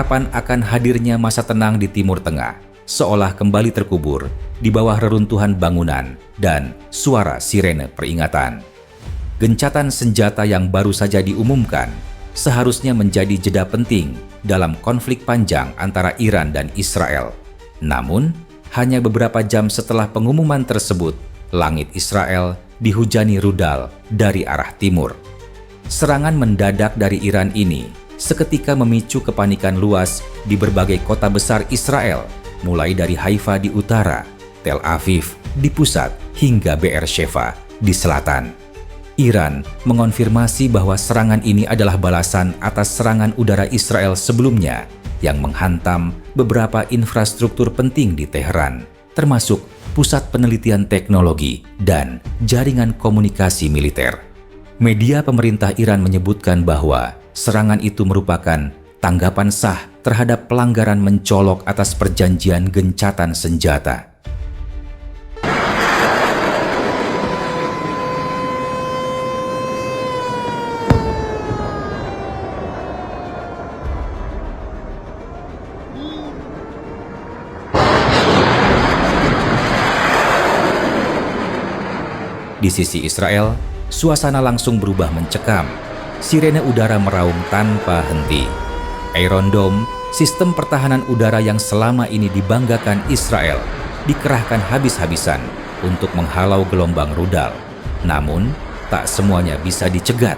harapan akan hadirnya masa tenang di Timur Tengah seolah kembali terkubur di bawah reruntuhan bangunan dan suara sirene peringatan. Gencatan senjata yang baru saja diumumkan seharusnya menjadi jeda penting dalam konflik panjang antara Iran dan Israel. Namun, hanya beberapa jam setelah pengumuman tersebut, langit Israel dihujani rudal dari arah timur. Serangan mendadak dari Iran ini seketika memicu kepanikan luas di berbagai kota besar Israel, mulai dari Haifa di utara, Tel Aviv di pusat, hingga Beersheva di selatan. Iran mengonfirmasi bahwa serangan ini adalah balasan atas serangan udara Israel sebelumnya yang menghantam beberapa infrastruktur penting di Teheran, termasuk pusat penelitian teknologi dan jaringan komunikasi militer. Media pemerintah Iran menyebutkan bahwa serangan itu merupakan tanggapan sah terhadap pelanggaran mencolok atas perjanjian gencatan senjata. Di sisi Israel, suasana langsung berubah mencekam. Sirene udara meraung tanpa henti. Iron Dome, sistem pertahanan udara yang selama ini dibanggakan Israel, dikerahkan habis-habisan untuk menghalau gelombang rudal. Namun, tak semuanya bisa dicegat.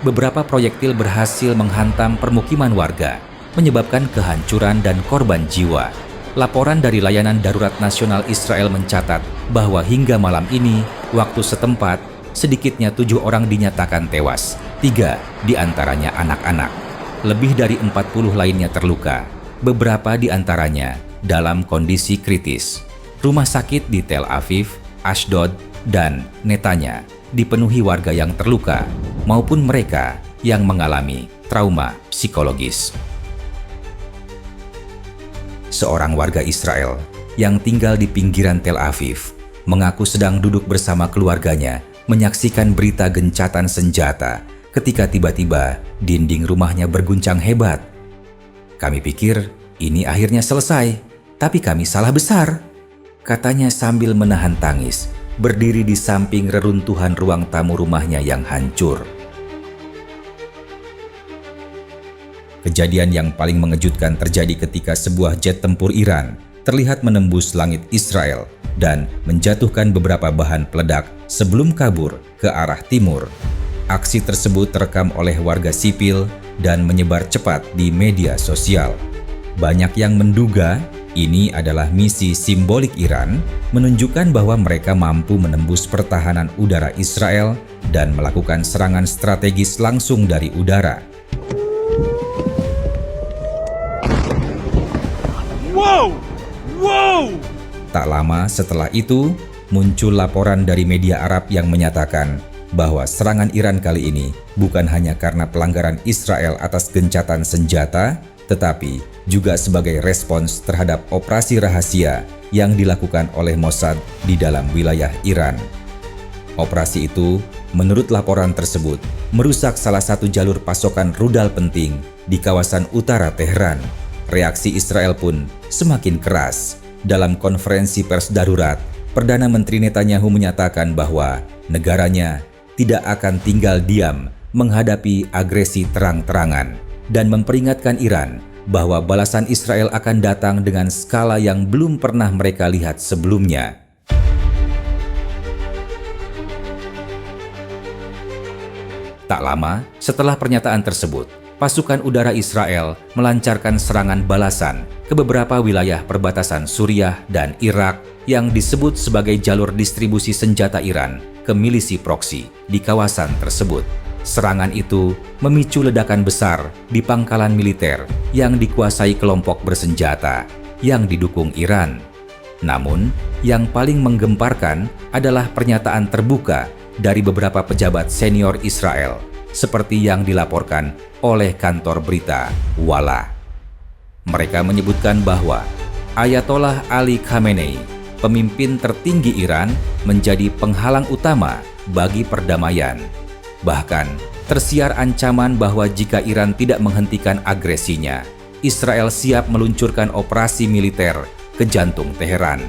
Beberapa proyektil berhasil menghantam permukiman warga, menyebabkan kehancuran dan korban jiwa. Laporan dari Layanan Darurat Nasional Israel mencatat bahwa hingga malam ini, waktu setempat, sedikitnya 7 orang dinyatakan tewas, 3 diantaranya anak-anak. Lebih dari 40 lainnya terluka, beberapa diantaranya dalam kondisi kritis. Rumah sakit di Tel Aviv, Ashdod, dan Netanya dipenuhi warga yang terluka maupun mereka yang mengalami trauma psikologis. Seorang warga Israel yang tinggal di pinggiran Tel Aviv mengaku sedang duduk bersama keluarganya menyaksikan berita gencatan senjata ketika tiba-tiba dinding rumahnya berguncang hebat. "Kami pikir ini akhirnya selesai, tapi kami salah besar," katanya sambil menahan tangis, berdiri di samping reruntuhan ruang tamu rumahnya yang hancur. Kejadian yang paling mengejutkan terjadi ketika sebuah jet tempur Iran terlihat menembus langit Israel dan menjatuhkan beberapa bahan peledak sebelum kabur ke arah timur. Aksi tersebut terekam oleh warga sipil dan menyebar cepat di media sosial. Banyak yang menduga ini adalah misi simbolik Iran, menunjukkan bahwa mereka mampu menembus pertahanan udara Israel dan melakukan serangan strategis langsung dari udara. Wow! Tak lama setelah itu, muncul laporan dari media Arab yang menyatakan bahwa serangan Iran kali ini bukan hanya karena pelanggaran Israel atas gencatan senjata, tetapi juga sebagai respons terhadap operasi rahasia yang dilakukan oleh Mossad di dalam wilayah Iran. Operasi itu, menurut laporan tersebut, merusak salah satu jalur pasokan rudal penting di kawasan utara Teheran. Reaksi Israel pun semakin keras. Dalam konferensi pers darurat, Perdana Menteri Netanyahu menyatakan bahwa negaranya tidak akan tinggal diam menghadapi agresi terang-terangan dan memperingatkan Iran bahwa balasan Israel akan datang dengan skala yang belum pernah mereka lihat sebelumnya. Tak lama setelah pernyataan tersebut, pasukan udara Israel melancarkan serangan balasan ke beberapa wilayah perbatasan Suriah dan Irak yang disebut sebagai jalur distribusi senjata Iran ke milisi proksi di kawasan tersebut. Serangan itu memicu ledakan besar di pangkalan militer yang dikuasai kelompok bersenjata yang didukung Iran. Namun, yang paling menggemparkan adalah pernyataan terbuka dari beberapa pejabat senior Israel, seperti yang dilaporkan oleh kantor berita Walla. Mereka menyebutkan bahwa Ayatollah Ali Khamenei, pemimpin tertinggi Iran, menjadi penghalang utama bagi perdamaian. Bahkan, tersiar ancaman bahwa jika Iran tidak menghentikan agresinya, Israel siap meluncurkan operasi militer ke jantung Teheran.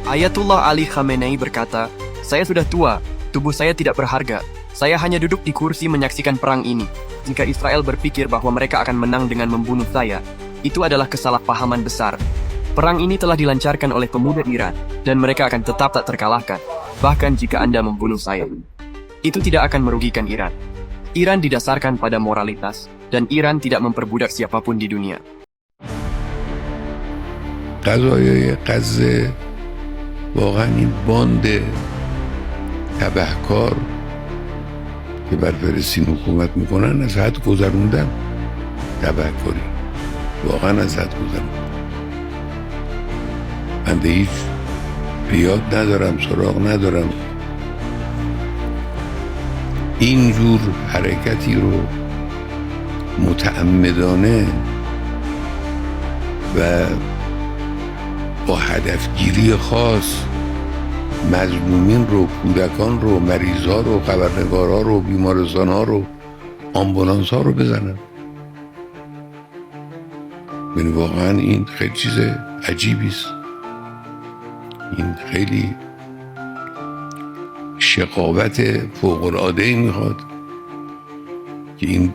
Ayatullah Ali Khamenei berkata, "Saya sudah tua, tubuh saya tidak berharga. Saya hanya duduk di kursi menyaksikan perang ini. Jika Israel berpikir bahwa mereka akan menang dengan membunuh saya, itu adalah kesalahpahaman besar. Perang ini telah dilancarkan oleh pemuda Iran, dan mereka akan tetap tak terkalahkan, bahkan jika Anda membunuh saya. Itu tidak akan merugikan Iran. Iran didasarkan pada moralitas, dan Iran tidak memperbudak siapapun di dunia." قضایای غزه واقعا این باند تبهکار که بر فلسطین حکومت میکنن از حد گذروندن. تبهکاری واقعا از حد گذروندن. من به هیچ بیاد ندارم، سراغ ندارم اینجور حرکتی رو متعمدانه و با هدفگیری خاص مظلومین رو، کودکان رو، مریضا رو، خبرنگارا رو، بیمارستان ها رو، آمبولانس ها رو بزنن. یعنی واقعا این خیلی چیز عجیبی است. این خیلی شقاوت فوق العاده ای میخواد که این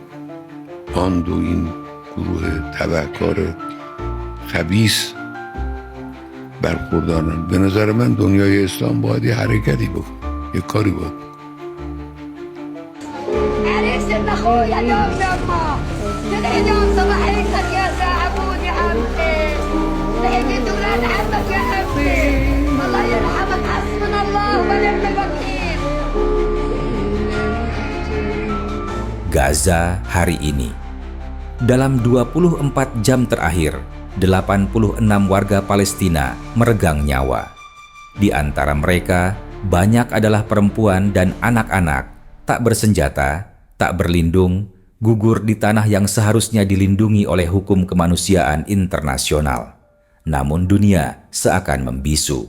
باند و این گروه تبهکار خبیث برخوردارن. به نظر من دنیای اسلام باید یه حرکتی بکن، یه کاری باید بکن. Gaza hari ini. Dalam 24 jam terakhir, 86 warga Palestina meregang nyawa. Di antara mereka, banyak adalah perempuan dan anak-anak, tak bersenjata, tak berlindung, gugur di tanah yang seharusnya dilindungi oleh hukum kemanusiaan internasional. Namun dunia seakan membisu.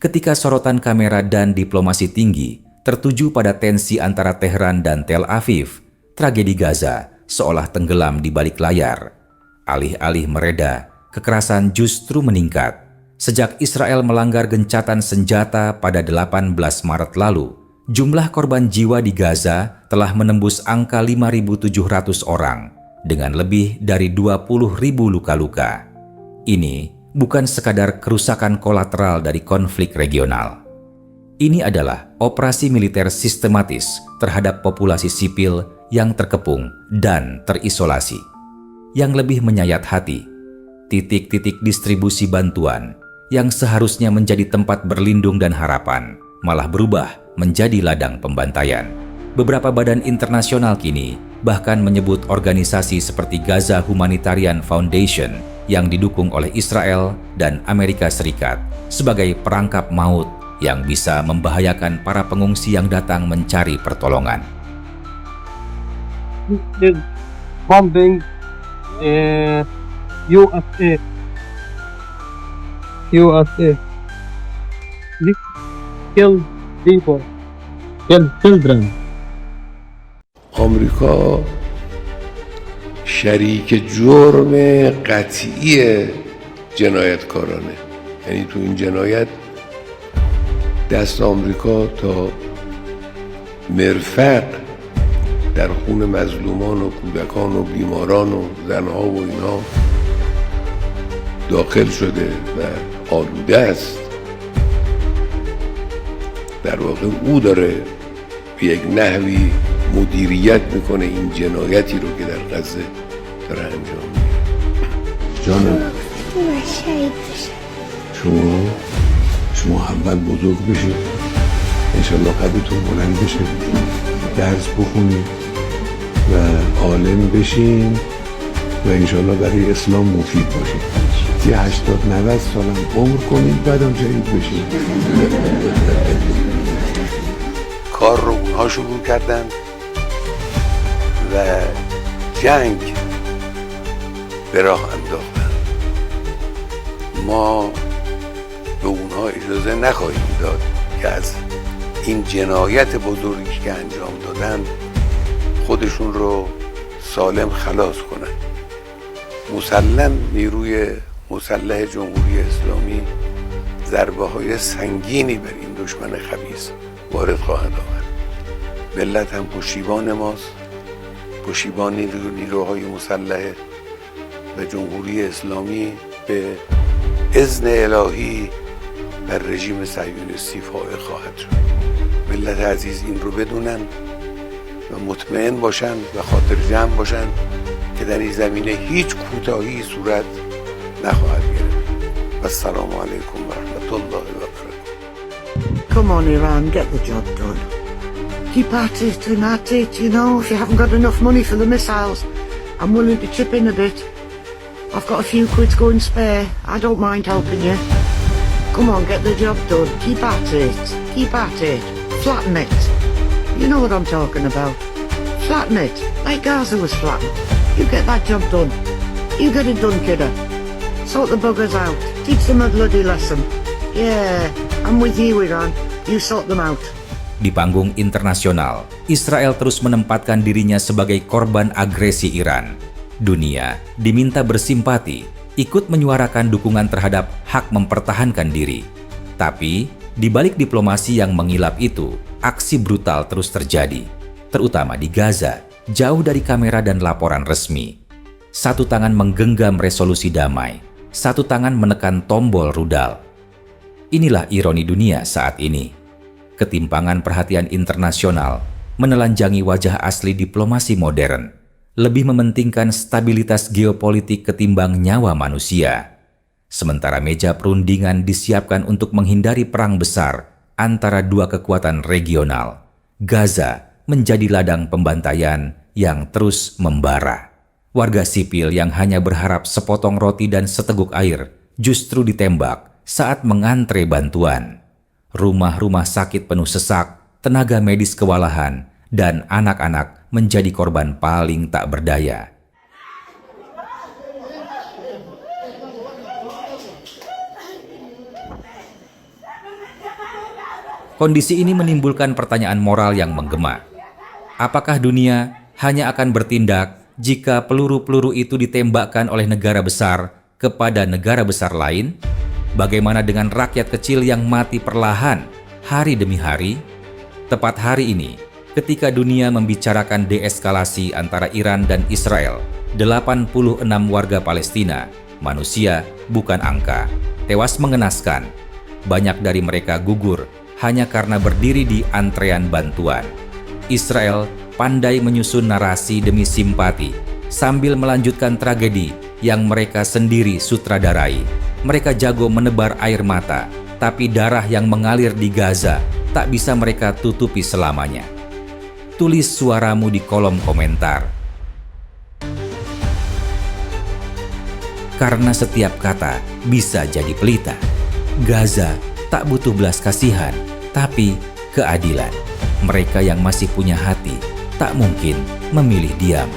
Ketika sorotan kamera dan diplomasi tinggi tertuju pada tensi antara Teheran dan Tel Aviv, tragedi Gaza seolah tenggelam di balik layar. Alih-alih mereda, kekerasan justru meningkat. Sejak Israel melanggar gencatan senjata pada 18 Maret lalu, jumlah korban jiwa di Gaza telah menembus angka 5.700 orang, dengan lebih dari 20.000 luka-luka. Ini bukan sekadar kerusakan kolateral dari konflik regional. Ini adalah operasi militer sistematis terhadap populasi sipil yang terkepung dan terisolasi. Yang lebih menyayat hati, titik-titik distribusi bantuan yang seharusnya menjadi tempat berlindung dan harapan malah berubah menjadi ladang pembantaian. Beberapa badan internasional kini bahkan menyebut organisasi seperti Gaza Humanitarian Foundation yang didukung oleh Israel dan Amerika Serikat sebagai perangkap maut yang bisa membahayakan para pengungsi yang datang mencari pertolongan. Bombing USA kill people, kill children. آمریکا شریک جرم قطعی جنایتکارانه. یعنی تو این جنایت دست آمریکا تا مرفق در خون مظلومان و کودکان و بیماران و زنها و اینها داخل شده و آلوده است. در واقع او داره به یک نحوی مدیریت میکنه این جنایتی رو که در غزه داره انجام میده. جانم شما اول بزرگ بشید، انشالله قدرتون بلند بشه، درس بخونید و عالم بشین و انشالله برای اسلام مفید باشید. 80-90 سالم عمر کنید بعدم شهید بشید. کار رو اونها شروع کردن و جنگ به راه انداختن. ما به اونها اجازه نخواهیم داد که از این جنایت بزرگی که انجام دادن خودشون رو سالم خلاص کنن. مسلم نیروی مسلح جمهوری اسلامی ضربه های سنگینی بر این دشمن خبیث وارد خواهد آورد. ملت هم پشتیبان ماست، پشتیبان نیروهای مسلح و جمهوری اسلامی به اذن الهی بر رژیم صهیونیستی فائق خواهد شد. ملت عزیز این رو بدونن و مطمئن باشن و خاطر جمع باشن که در این زمینه هیچ کوتاهی صورت نخواهد گرفت. و السلام علیکم و رحمت الله و برکاته. Come on, Iran, get the job done. Keep at it and at it, you know. If you haven't got enough money for the missiles, I'm willing to chip in a bit. I've got a few quid's going spare. I don't mind helping you. Come on, get the job done. Keep at it. Keep at it. Flatten it. You know what I'm talking about. Flatten it. Like Gaza was flattened. You get that job done. You get it done, kidder. Sort the buggers out. Teach them a bloody lesson. Yeah, I'm with you, Iran. You sort them out. Di panggung internasional, Israel terus menempatkan dirinya sebagai korban agresi Iran. Dunia diminta bersimpati, ikut menyuarakan dukungan terhadap hak mempertahankan diri. Tapi, di balik diplomasi yang mengilap itu, aksi brutal terus terjadi, terutama di Gaza, jauh dari kamera dan laporan resmi. Satu tangan menggenggam resolusi damai, satu tangan menekan tombol rudal. Inilah ironi dunia saat ini. Ketimpangan perhatian internasional menelanjangi wajah asli diplomasi modern, lebih mementingkan stabilitas geopolitik ketimbang nyawa manusia. Sementara meja perundingan disiapkan untuk menghindari perang besar antara dua kekuatan regional, Gaza menjadi ladang pembantaian yang terus membara. Warga sipil yang hanya berharap sepotong roti dan seteguk air justru ditembak saat mengantre bantuan. Rumah-rumah sakit penuh sesak, tenaga medis kewalahan, dan anak-anak menjadi korban paling tak berdaya. Kondisi ini menimbulkan pertanyaan moral yang menggema. Apakah dunia hanya akan bertindak jika peluru-peluru itu ditembakkan oleh negara besar kepada negara besar lain? Bagaimana dengan rakyat kecil yang mati perlahan hari demi hari? Tepat hari ini, ketika dunia membicarakan deeskalasi antara Iran dan Israel, 86 warga Palestina, manusia bukan angka, tewas mengenaskan. Banyak dari mereka gugur hanya karena berdiri di antrean bantuan. Israel pandai menyusun narasi demi simpati, sambil melanjutkan tragedi yang mereka sendiri sutradarai. Mereka jago menebar air mata, tapi darah yang mengalir di Gaza tak bisa mereka tutupi selamanya. Tulis suaramu di kolom komentar. Karena setiap kata bisa jadi pelita. Gaza tak butuh belas kasihan, tapi keadilan. Mereka yang masih punya hati tak mungkin memilih diam.